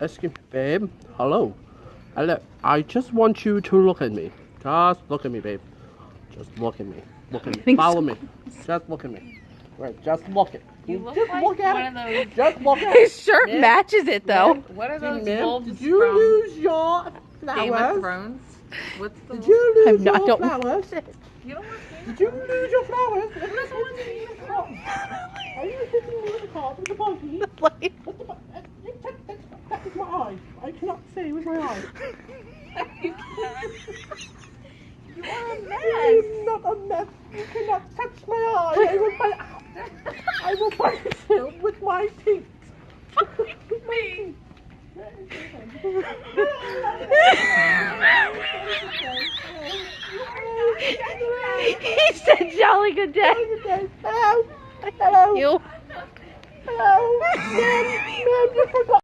Excuse me, babe. Hello. I just want you to look at me. Just look at me, babe. Just look at me. Look at me. Follow me. Just look at me. Right, just look at You look just like look at one of those. Just look at His shirt Ma'am? matches it though. Ma'am? What are those Ma'am, wolves did you from lose your Game of flowers? Thrones? What's the Did you lose I your don't flowers? You don't want Did you lose your flowers? Are you hitting me with a car with a buggy? Like, That was my eye. I cannot see with my eye. You are a mess. I'm not a mess. You cannot touch my eye. I will bite you with my teeth. With my teeth. he said jolly good day. Hello. Hello. You. Hello. Ma'am, you forgot.